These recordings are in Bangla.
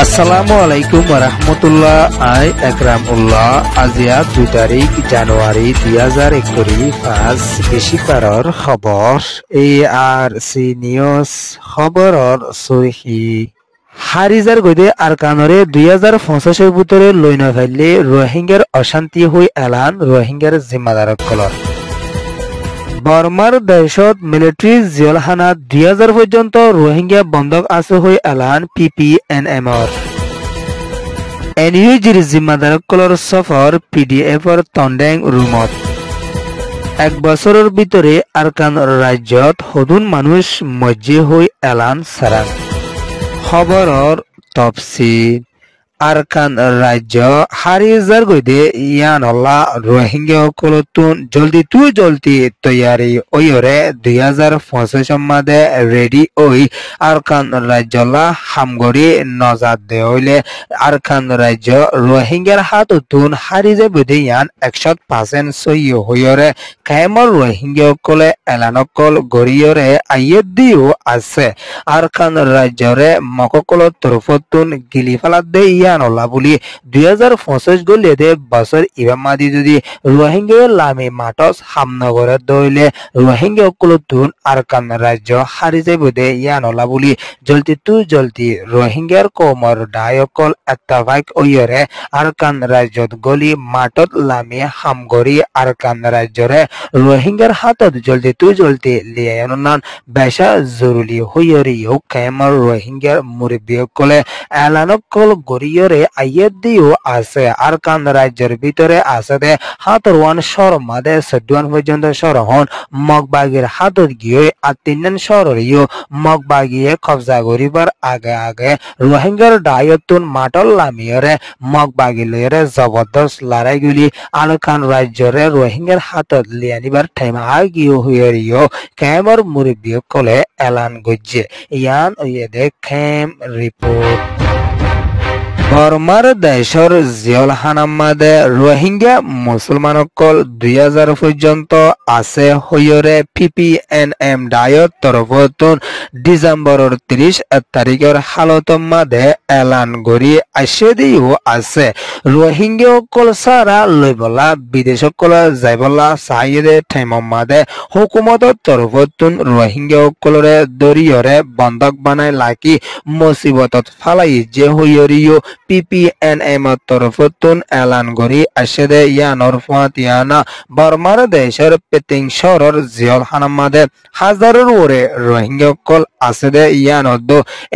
আসসালামু আলাইকুম ওরহমতুল্লাহ। আই একরামুল্লাহ। আজিয়া 2 তারিখ জানুয়ারি 2025 বেশিকারর খবর ARC নিউজ খবরর সহি হারিজার গদে আরকানরে 2025 ভিতরে লইন ফেললে রোহিঙ্গার অশান্তি হই এলান রোহিঙ্গার জিম্মাদারক কলর বর্মার দেশত মিলিটারি জেলখানা 2000 পর্যন্ত রোহিঙ্গা বন্ধক আছে হয়ে এলান PPNMর এনইউজির জিম্মাদারকলর সফর PDFর তন্ডেং রুমত 1 বছরের ভিতরে আরকান রাজ্যত হদুন মানুষ মজ্জে হয়ে এলান সারাং খবরর তফসিল আরকান রাজ্য হারিজার গইদে ইয়ানল্লা রোহিঙ্গা কলতুন জলদি তৈয়ারি ওইরে 2025 মাদে রেডি ওই আরকান রাজ্যলা হামগরি নজাদ দে হইলে আরকান রাজ্য রোহিঙ্গার হাততুন হারিজে বইদে ইয়ান 100% সই হইরে কায়মর রোহিঙ্গা কলে এলানকল গরিয়রে আইয়েদ দিও আছে আরকান রাজ্যরে মককল তরফতুন গিলিফালাদ দে নলা বলি 2025 গলিয়ে দে বছর ইবামাদি যদি রোহিঙ্গা লামি মাটস হামনগরে দইলে রোহিঙ্গা কুলতুন আরকান রাজ্য হারি যাইব দে নলা বলি জলদি রোহিঙ্গার কোমর ডায়কল এত্তাফাক ওয়রে আরকান রাজ্যত গলি মাটত লামি হামগরি আরকান রাজ্যরে রোহিঙ্গার হাতত জলদি লিয়ায়ননান বেশা জরুরি হইয়রি হোক কায়মর রোহিঙ্গার মুরব্বিয়কলে এলানকল গরিয়রে আইয়েদ দিও আছে আরকান রাজ্যের ভিতরে আছে দে হাতরওয়ান শরমাদে সদ্ওয়ান পর্যন্ত শরহন মগবাগির হাতত গিয়ে আতিনান শহরিও মগবাগিয়ে কবজা করিবার আগে রোহিঙ্গার ডায়তুন মাটল লামিয়রে মগবাগি লয়রে জবরদস্ত লড়াইগুলি আরকান রাজ্যরে রোহিঙ্গার হাতত লিয়ানিবার টাইম আগিও হইরিও ক্যামর মুরব্বী কলে এলান গজ্জে ইয়ান ওয়েদে ক্যাম রিপোর্ট বর্মার দেশর জিয়লখানামাদে রোহিঙ্গা মুসলমানকল 2000 পর্যন্ত আছে হইরে PPNM ডায়ত তরফতুন ডিসেম্বরের 30 তারিখের হালতম মাদে এলান গরি আসে দিও আছে রোহিঙ্গা কল সারা লইবলা বিদেশকল যাইবলা সাইদে টাইমম মাদে হুকুমতর তরফতুন রোহিঙ্গা কলরে দরিয়রে বন্ধক বানায় লাকি মুসিবতত ফালাই যে হইরিও PPNM তরফতুন এলান গরি আসে দে ইয়ানর ফুয়াতিয়ানা বর্মার দেশের পেতিং শহরের জিয়লখানামাদে হাজারের ওরে রোহিঙ্গা কল আছে দে ইয়ানদ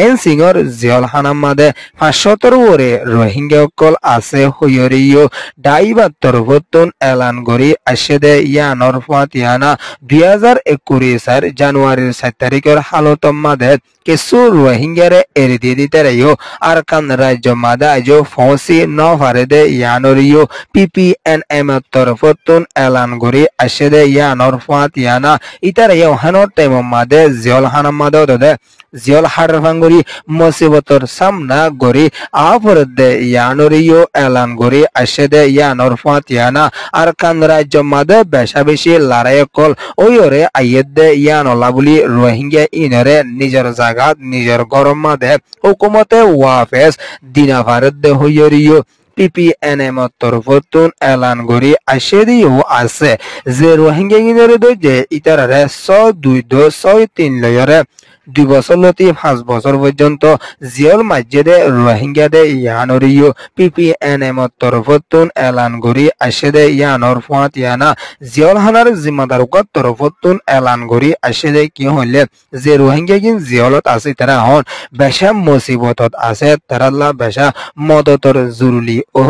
এনসিংর জিয়লখানামাদে 500 ওরে রোহিঙ্গা কল আছে হইরিও ডাইবা তরফতুন এলান গরি আসে দে ইয়ানর ফুয়াতিয়ানা 2021 জানুয়ারির 7 তারিখের হালতম মাদে কিছু রোহিঙ্গারে এড়ি দিয়ে দিতে রাইও আরকান রাজ্য মাদা আজো ফৌসি নভারে দে ইয়ানরিও PPNM তরফতুন এলান গরি আসে দে ইয়ানর ফাতিয়ানা ইতারাইও হানোর টাইম মাদে জিয়লখানা মাদে দে জিয়ল হারভাঙ্গরি মুসিবতর সামনা গরি আফর দে ইয়ানরিও এলান গরি আসে দে ইয়ানর ফাতিয়ানা আরকান রাজ্য মাদে বেশা বেশি লড়াই কল ওইরে আইয়েদ দে ইয়ানলা বলি রোহিঙ্গা ইনরে নিজের জায়গাত নিজের গরম মাদে হুকুমতে ওয়াফেস দিনা ভারত দে হইরিও PPNM তরফতুন এলান গরি আসে দিও আছে যে রোহিঙ্গা ইনরে দে ইতারারে 102-103 লয়রে 2 বছর লতি 5 বছর পর্যন্ত জিয়ল মাজ্জেদে রোহিঙ্গা দে ইয়ানরিও PPNM তরফতুন এলান গরি আসে দে ইয়ানর ফুয়াতিয়ানা জিয়লখানার জিম্মাদারকত তরফতুন এলান গরি আসে দে কি হইলে যে রোহিঙ্গা কিন জিয়লত আছে তারা হন বেশা মুসিবতত আছে তারাল্লা বেশা মদতর জরুরি ও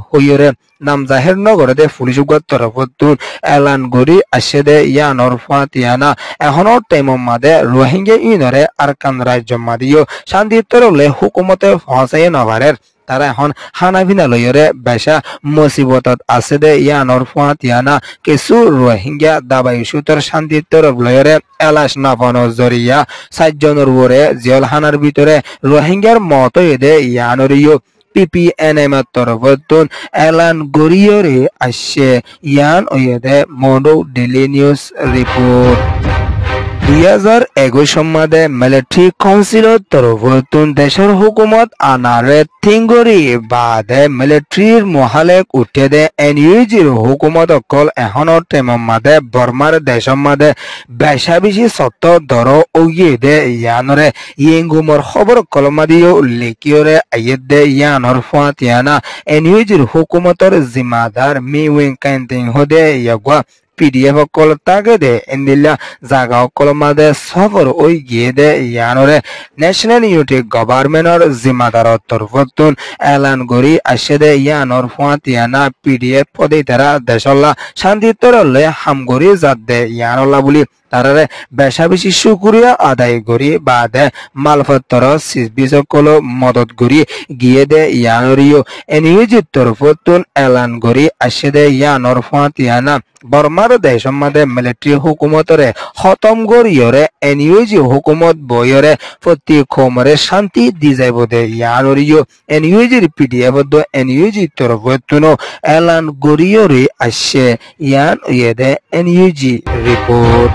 হইরে নাম জাহের নগরে দে পুলিশ তরফতুন এলান গরি আসে দে ইয়ানর ফাতিয়ানা এখনর টাইম মাদে রোহিঙ্গা ইনরে আরকান রাজ্য মাদিও শান্তিতরলে হুকুমতে ফসাই নভারের তারা এখন হানাভিনা লয়রে বেশা মুসিবতত আছে দে ইয়ানর ফাতিয়ানা কিছু রোহিঙ্গা দাবাই সুতর শান্তিতরব লয়রে এলাশ নাফানো জরিয়া 7 জনের ওরে জেলখানার ভিতরে রোহিঙ্গার মত দে ইয়ানরিও PPNM তরফতুন এলান গরিয়রে আসে ইয়ান ওয়েদে মনো ডেলি নিউজ রিপোর্ট 2021 সম্মাদে মিলিটারি কাউন্সিলত তরফতুন দেশের হুকুমত আনারে থিঙ্গরি বাদে মিলিটারির মহালেক উঠে দে এনইউজির হুকুমত অকল এখনৰ টেমম মাদে বর্মার দেশম মাদে বেশা বেশি সত্য দর ওগিয়ে দে ইয়ানরে ইয়েঙ্গুমর খবর কলমাদিও লেকিয়রে আইয়েদ দে ইয়ানর ফাতিয়ানা এনইউজির হুকুমতর জিম্মাদার মিউইং কান্তিং হদে ইয়াগুয়া PDF কল তাগে দে এন্দিলা জাগা কল মাদে সফর ওই গিয়ে দে ইয়ানরে ন্যাশনাল ইউনিটি গভর্নমেন্টর জিম্মাদার তরফতুন এলান গরি আসে দে ইয়ানর ফাতিয়ানা PDF পদে তারা দেশল্লা শান্তিতরলে হামগরি জাত দে ইয়ানল্লা বলি তারারে বেশা বেশি শুক্রিয়া আদায় করি বাদে মালপত্র সিসবিসকল মদত করি গিয়ে দে ইয়ানরিও এনইউজির তরফতুন এলান করি আসে দে ইয়ানর ফাতিয়ানা বর্মার দেশম মাদে মিলিটারি হুকুমতরে খতম করিয়রে এনইউজি হুকুমত বইয়রে প্রতি খমরে শান্তি দি যাইব দে ইয়ানরিও এনইউজির PDF দ এনইউজি তরফতুন এলান করিয়রে আসে ইয়ান ইয়েদে এনইউজি রিপোর্ট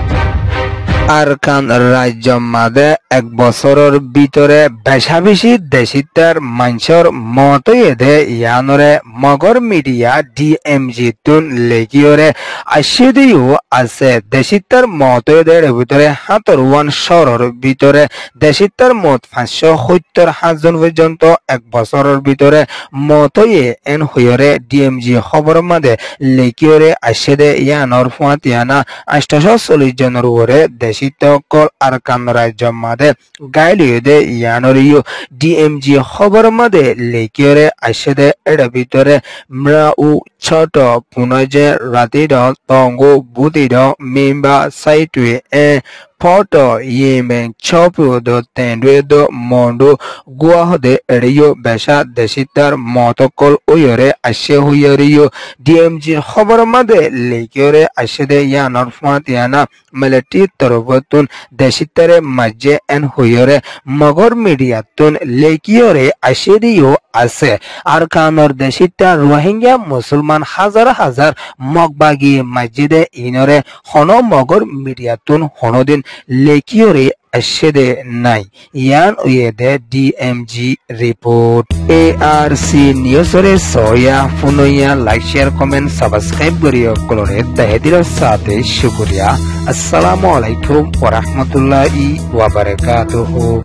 আরকান রাজ্য মাদে এক বছরের ভিতরে বেশা বেশি দেশিতার মানুষের মতো এদে ইয়ানরে মগর মিডিয়া DMG তুন লেকিয়রে আসিদিও আছে দেশিতার মতো এদের ভিতরে ৭৭ শহরের ভিতরে দেশিতার মত ৫৭০ জন পর্যন্ত এক বছরের ভিতরে মতোই এন হইরে DMG খবর মাদে লেকিয়রে আসিদে ইয়ানর ফাতিয়ানা ৮৪০ জনের উপরে দেশিতকল আরকান রাজ্য মাদে গাইলিয়ে দে ইয়ানরিও DMG খবর মাদে লেকিয়রে আসে দে এর ভিতরে ম্রাউ ছোট পুনজে রাতির তঙ্গু বুতির মিম্বা সাইটুয়ে ফটো ইয়েমেন ছপুদ তেন্ডুয়েদ মন্ডু গুয়াহদে এরিও বেশা দেশিতার মতকল ওয়রে আসে হুইয়রিও DMG খবর মাদে লেকিয়রে আসে দে ইয়ানর ফাতিয়ানা মিলিটারি তরফতুন দেশিতারে মাঝে এন হুইয়রে মগর মিডিয়াতুন লেকিয়রে আসে দিও আছে আরকানর দেশিতা রোহিঙ্গা মুসলমান হাজার হাজার মগবাগি মসজিদে ইনরে হন মগর মিডিয়াতুন হনদিন লেকিয়রে আসে নাই ইয়ান উয়েদে DMG রিপোর্ট ARC নিউজরে সয়া ফুনইয়া লাইক শেয়ার কমেন্ট সাবস্ক্রাইব করিও কলরে তাহেদির সাথে শুকরিয়া আসসালামু আলাইকুম ওয়া রাহমাতুল্লাহি ওয়া বারাকাতুহু।